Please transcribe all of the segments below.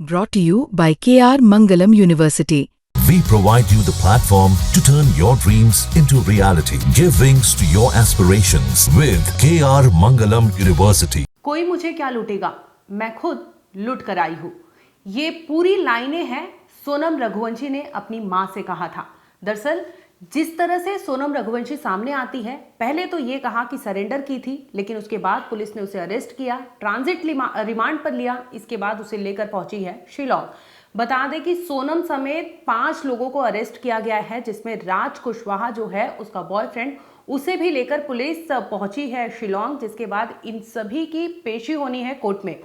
Brought to you by KR Mangalam University. We provide you the platform to turn your dreams into reality. Give wings to your aspirations with KR Mangalam University. कोई मुझे क्या लूटेगा, मैं खुद लुट कर आई हूँ। ये पूरी लाइनें हैं सोनम रघुवंशी ने अपनी मां से कहा था। दरअसल जिस तरह से सोनम रघुवंशी सामने आती है, पहले तो ये कहा कि सरेंडर की थी, लेकिन उसके बाद पुलिस ने उसे अरेस्ट किया, ट्रांजिट रिमांड पर लिया, इसके बाद उसे लेकर पहुंची है शिलोंग। बता दें कि सोनम समेत 5 लोगों को अरेस्ट किया गया है, जिसमें राज कुशवाहा जो है उसका बॉयफ्रेंड, उसे भी लेकर पुलिस पहुंची है शिलोंग, जिसके बाद इन सभी की पेशी होनी है कोर्ट में।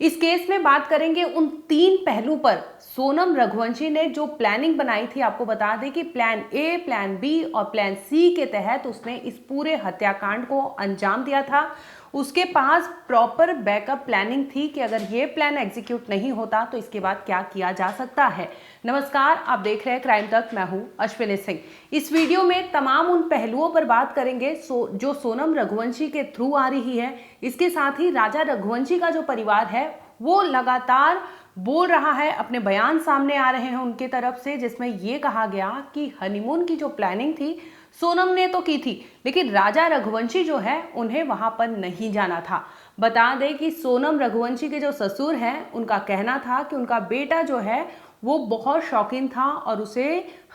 इस केस में बात करेंगे उन 3 पहलू पर। सोनम रघुवंशी ने जो प्लानिंग बनाई थी, आपको बता दें कि प्लान ए, प्लान बी और प्लान सी के तहत उसने इस पूरे हत्याकांड को अंजाम दिया था। उसके पास प्रॉपर बैकअप प्लानिंग थी कि अगर ये प्लान एग्जीक्यूट नहीं होता तो इसके बाद क्या किया जा सकता है। नमस्कार, आप देख रहे हैं क्राइम तक, मैं हूं अश्विनी सिंह। इस वीडियो में तमाम उन पहलुओं पर बात करेंगे जो सोनम रघुवंशी के थ्रू आ रही है। इसके साथ ही राजा रघुवंशी का जो परिवार है वो लगातार बोल रहा है, अपने बयान सामने आ रहे हैं उनके तरफ से, जिसमें यह कहा गया कि हनीमून की जो प्लानिंग थी सोनम ने तो की थी, लेकिन राजा रघुवंशी जो है उन्हें वहां पर नहीं जाना था। बता दें कि सोनम रघुवंशी के जो ससुर हैं, उनका कहना था कि उनका बेटा जो है वो बहुत शौकीन था और उसे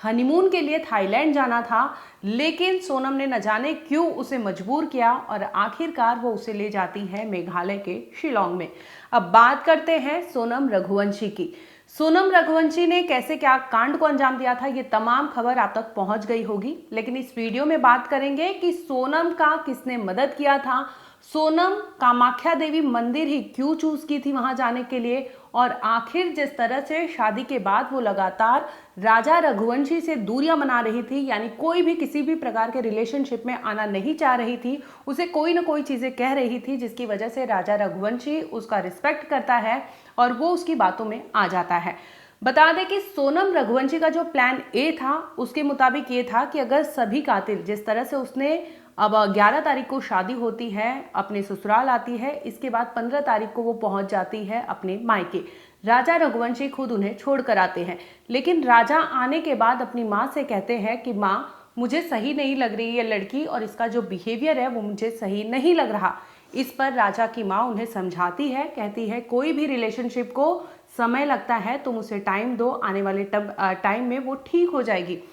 हनीमून के लिए थाईलैंड जाना था, लेकिन सोनम ने न जाने क्यों उसे मजबूर किया और आखिरकार वो उसे ले जाती है मेघालय के शिलोंग में। अब बात करते हैं सोनम रघुवंशी की। सोनम रघुवंशी ने कैसे क्या कांड को अंजाम दिया था, ये तमाम खबर आप तक पहुंच गई होगी, लेकिन इस वीडियो में बात करेंगे कि सोनम का किसने मदद किया था, सोनम कामाख्या देवी मंदिर ही क्यों चूज की थी वहां जाने के लिए, और आखिर जिस तरह से शादी के बाद वो लगातार राजा रघुवंशी से दूरियां बना रही थी, यानी कोई भी किसी भी प्रकार के रिलेशनशिप में आना नहीं चाह रही थी, उसे कोई ना कोई चीजें कह रही थी, जिसकी वजह से राजा रघुवंशी उसका रिस्पेक्ट करता है और वो उसकी बातों में आ जाता है। बता दें कि सोनम रघुवंशी का जो प्लान ए था उसके मुताबिक ये था कि अगर सभी कातिल, जिस तरह से उसने अब 11 तारीख को शादी होती है, अपने ससुराल आती है, इसके बाद 15 तारीख को वो पहुंच जाती है अपने मायके। राजा रघुवंशी खुद उन्हें छोड़ कर आते हैं, लेकिन राजा आने के बाद अपनी माँ से कहते हैं कि माँ, मुझे सही नहीं लग रही है लड़की और इसका जो बिहेवियर है वो मुझे सही नहीं लग रहा। इस पर राजा की माँ उन्हें समझाती है, कहती है कोई भी रिलेशनशिप को समय लगता है, तुम उसे टाइम दो, आने वाले टाइम में वो ठीक हो जाएगी।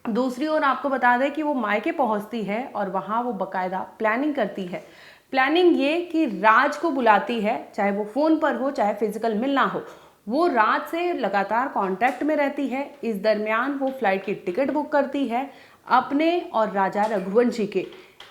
दूसरी ओर आपको बता दें कि वो मायके पहुंचती है और वहां वो बकायदा प्लानिंग करती है। प्लानिंग ये कि राज को बुलाती है, चाहे वो फोन पर हो चाहे फिजिकल मिलना हो, वो राज से लगातार कांटेक्ट में रहती है। इस दरमियान वो फ्लाइट की टिकट बुक करती है अपने और राजा रघुवंशी के।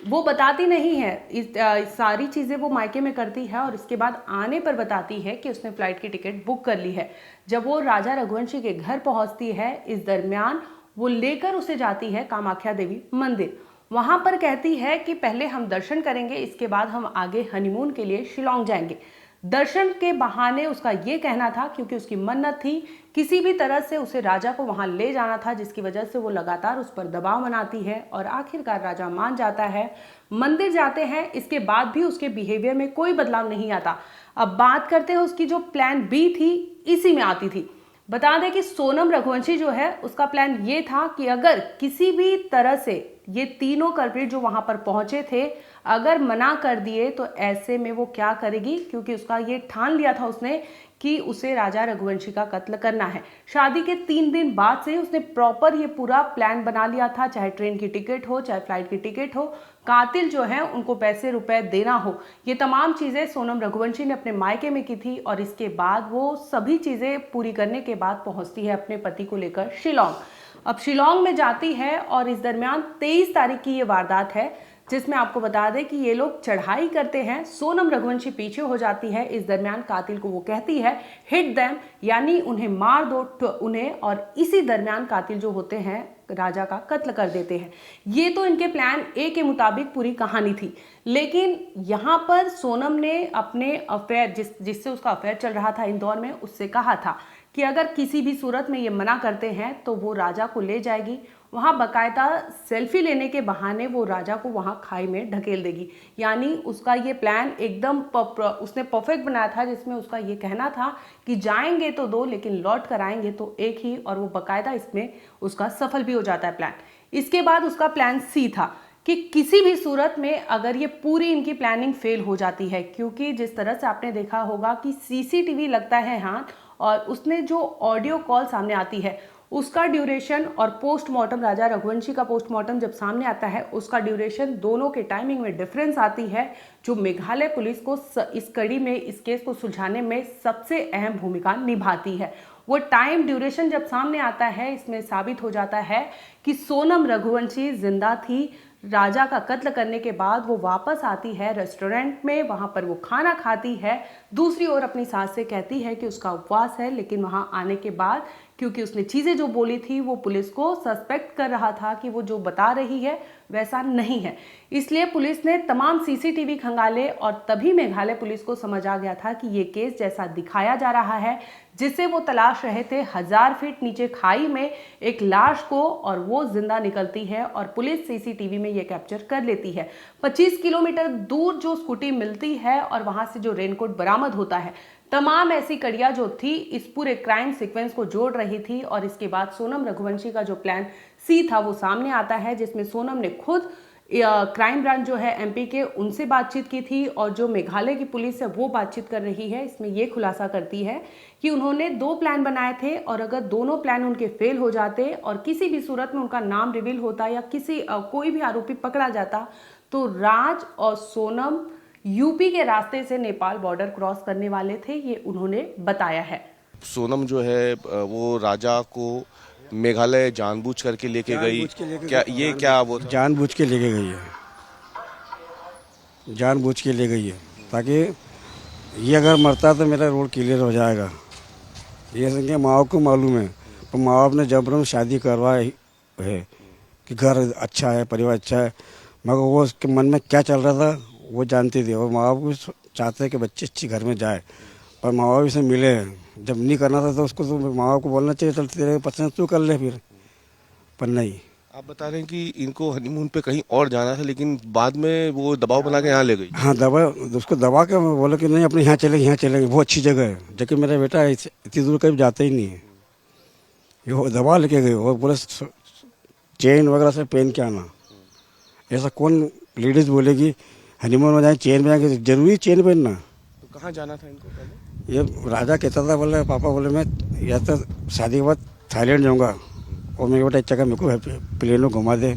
वो बताती नहीं है, इस सारी चीज़ें वो मायके में करती है और इसके बाद आने पर बताती है कि उसने फ्लाइट की टिकट बुक कर ली है। जब वो राजा रघुवंशी के घर पहुंचती है, इस दरमियान वो लेकर उसे जाती है कामाख्या देवी मंदिर। वहां पर कहती है कि पहले हम दर्शन करेंगे, इसके बाद हम आगे हनीमून के लिए शिलोंग जाएंगे। दर्शन के बहाने उसका ये कहना था, क्योंकि उसकी मन्नत थी, किसी भी तरह से उसे राजा को वहां ले जाना था, जिसकी वजह से वो लगातार उस पर दबाव बनाती है और आखिरकार राजा मान जाता है। मंदिर जाते हैं, इसके बाद भी उसके बिहेवियर में कोई बदलाव नहीं आता। अब बात करते हैं उसकी जो प्लान बी थी, इसी में आती थी। बता दें कि सोनम रघुवंशी जो है उसका प्लान ये था कि अगर किसी भी तरह से ये तीनों कल्प्रिट जो वहां पर पहुंचे थे अगर मना कर दिए तो ऐसे में वो क्या करेगी, क्योंकि उसका ये ठान लिया था उसने कि उसे राजा रघुवंशी का कत्ल करना है। शादी के 3 दिन बाद से उसने प्रॉपर ये पूरा प्लान बना लिया था, चाहे ट्रेन की टिकट हो चाहे फ्लाइट की टिकट हो, कातिल जो है उनको पैसे रुपए देना हो, ये तमाम चीजें सोनम रघुवंशी ने अपने मायके में की थी। और इसके बाद वो सभी चीजें पूरी करने के बाद पहुंचती है अपने पति को लेकर शिलोंग। अब शिलोंग में जाती है और इस दरमियान 23 तारीख की ये वारदात है, जिसमें आपको बता दें कि ये लोग चढ़ाई करते हैं, सोनम रघुवंशी पीछे हो जाती है। इस दरमियान कातिल को वो कहती है हिट देम, यानी उन्हें मार दो उन्हें, और इसी दरमियान कातिल जो होते हैं राजा का कत्ल कर देते हैं। ये तो इनके प्लान ए के मुताबिक पूरी कहानी थी, लेकिन यहाँ पर सोनम ने अपने अफेयर जिससे उसका अफेयर चल रहा था इंदौर में, उससे कहा था कि अगर किसी भी सूरत में ये मना करते हैं तो वो राजा को ले जाएगी, वहाँ बकायदा सेल्फी लेने के बहाने वो राजा को वहाँ खाई में ढकेल देगी। यानी उसका ये प्लान एकदम उसने परफेक्ट बनाया था, जिसमें उसका ये कहना था कि जाएंगे तो दो लेकिन लौट कर आएंगे तो एक ही, और वो बकायदा इसमें उसका सफल भी हो जाता है प्लान। इसके बाद उसका प्लान सी था कि किसी भी सूरत में अगर ये पूरी इनकी प्लानिंग फेल हो जाती है, क्योंकि जिस तरह से आपने देखा होगा कि सीसीटीवी लगता है हाथ, और उसने जो ऑडियो कॉल सामने आती है उसका ड्यूरेशन और पोस्टमार्टम, राजा रघुवंशी का पोस्टमार्टम जब सामने आता है उसका ड्यूरेशन, दोनों के टाइमिंग में डिफरेंस आती है, जो मेघालय पुलिस को इस कड़ी में इस केस को सुलझाने में सबसे अहम भूमिका निभाती है। वो टाइम ड्यूरेशन जब सामने आता है, इसमें साबित हो जाता है कि सोनम रघुवंशी जिंदा थी। राजा का कत्ल करने के बाद वो वापस आती है रेस्टोरेंट में, वहाँ पर वो खाना खाती है, दूसरी ओर अपनी सास से कहती है कि उसका उपवास है, लेकिन वहाँ आने के बाद क्योंकि उसने चीज़ें जो बोली थी वो पुलिस को सस्पेक्ट कर रहा था कि वो जो बता रही है वैसा नहीं है, इसलिए पुलिस ने तमाम सीसीटीवी खंगाले और तभी मेघालय पुलिस को समझ आ गया था कि ये केस जैसा दिखाया जा रहा है, जिसे वो तलाश रहे थे 1000 फीट नीचे खाई में एक लाश को, और वो जिंदा निकलती है और पुलिस सीसीटीवी में ये कैप्चर कर लेती है। 25 किलोमीटर दूर जो स्कूटी मिलती है और वहां से जो रेनकोट बरामद होता है, तमाम ऐसी कड़ियां जो थी इस पूरे क्राइम सीक्वेंस को जोड़ रही थी। और इसके बाद सोनम रघुवंशी का जो प्लान सी था वो सामने आता है, जिसमें सोनम ने खुद क्राइम ब्रांच जो है एमपी के उनसे बातचीत की थी, और जो मेघालय की पुलिस है वो बातचीत कर रही है। इसमें ये खुलासा करती है कि उन्होंने 2 प्लान बनाए थे, और अगर दोनों प्लान उनके फेल हो जाते और किसी भी सूरत में उनका नाम रिवील होता या कोई भी आरोपी पकड़ा जाता, तो राज और सोनम यूपी के रास्ते से नेपाल बॉर्डर क्रॉस करने वाले थे, ये उन्होंने बताया है। सोनम जो है वो राजा को मेघालय जानबूझ करके लेके गई, क्या वो जानबूझ के लेके गई है, जानबूझ के ले गई है ताकि ये अगर मरता तो मेरा रोड क्लियर हो जाएगा। ये संख्या माँ बाप को मालूम है, पर माँ बाप ने जबरन शादी करवाई है कि घर अच्छा है, परिवार अच्छा है, मगर वो उसके मन में क्या चल रहा था वो जानते थे, और माँ बाप भी चाहते हैं कि बच्चे अच्छी घर में जाए, पर माँ बाप से मिले, जब नहीं करना था तो उसको तो माँ बाप को बोलना चाहिए चल तेरे पसंद तू कर ले फिर, पर नहीं। आप बता रहे हैं कि इनको हनीमून पे कहीं और जाना था, लेकिन बाद में वो दबाव बना के यहाँ ले गई। हाँ, उसको दबा के बोला कि नहीं अपने यहाँ चलेंगे, वो अच्छी जगह है, जबकि मेरा बेटा इतनी दूर कहीं जाता ही नहीं है, ये दबा लेके गए और बोले चेन वगैरह से पहन के आना। ऐसा कौन लेडीज बोलेगी हनीमून में जाए चेन पहन, जरूरी चेन पहनना। तो कहाँ जाना था इनको पहले? ये राजा कहता था, बोले पापा बोले मैं या तो शादी के बाद थाईलैंड जाऊँगा, और मेरे बेटा इच्छा का मेरे को प्लेन में घुमा दे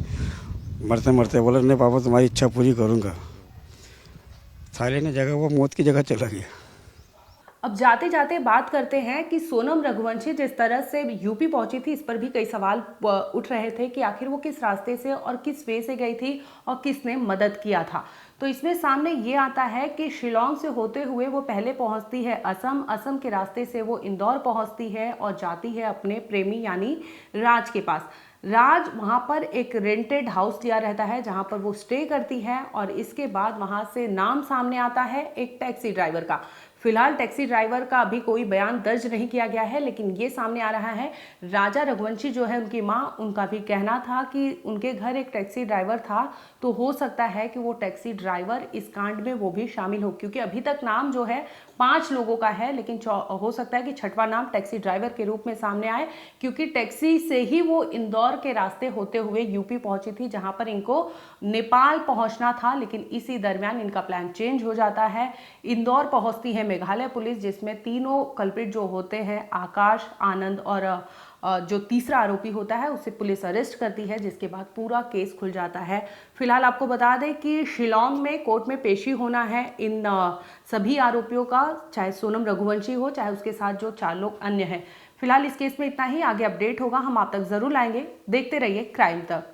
मरते मरते। बोले नहीं पापा तुम्हारी इच्छा पूरी करूँगा। थाईलैंड की जगह वो मौत की जगह चला गया। अब जाते जाते बात करते हैं कि सोनम रघुवंशी जिस तरह से यूपी पहुंची थी, इस पर भी कई सवाल उठ रहे थे कि आखिर वो किस रास्ते से और किस वे से गई थी और किसने मदद किया था। तो इसमें सामने ये आता है कि शिलोंग से होते हुए वो पहले पहुंचती है असम, असम के रास्ते से वो इंदौर पहुंचती है और जाती है अपने प्रेमी यानी राज के पास। राज वहाँ पर एक रेंटेड हाउस लिया रहता है जहाँ पर वो स्टे करती है, और इसके बाद वहाँ से नाम सामने आता है एक टैक्सी ड्राइवर का। फिलहाल टैक्सी ड्राइवर का अभी कोई बयान दर्ज नहीं किया गया है, लेकिन ये सामने आ रहा है राजा रघुवंशी जो है उनकी माँ, उनका भी कहना था कि उनके घर एक टैक्सी ड्राइवर था, तो हो सकता है कि वो टैक्सी ड्राइवर इस कांड में वो भी शामिल हो, क्योंकि अभी तक नाम जो है 5 लोगों का है, लेकिन हो सकता है कि 6वां नाम टैक्सी ड्राइवर के रूप में सामने आए, क्योंकि टैक्सी से ही वो इंदौर के रास्ते होते हुए यूपी पहुंची थी जहां पर इनको नेपाल पहुंचना था, लेकिन इसी दरमियान इनका प्लान चेंज हो जाता है। इंदौर पहुंचती है मेघालय पुलिस, जिसमें तीनों कल्प्रिट जो होते हैं आकाश, आनंद और जो तीसरा आरोपी होता है उसे पुलिस अरेस्ट करती है, जिसके बाद पूरा केस खुल जाता है। फिलहाल आपको बता दें कि शिलोंग में कोर्ट में पेशी होना है इन सभी आरोपियों का, चाहे सोनम रघुवंशी हो चाहे उसके साथ जो 4 लोग अन्य हैं। फिलहाल इस केस में इतना ही, आगे अपडेट होगा हम आप तक जरूर लाएंगे। देखते रहिए क्राइम तक।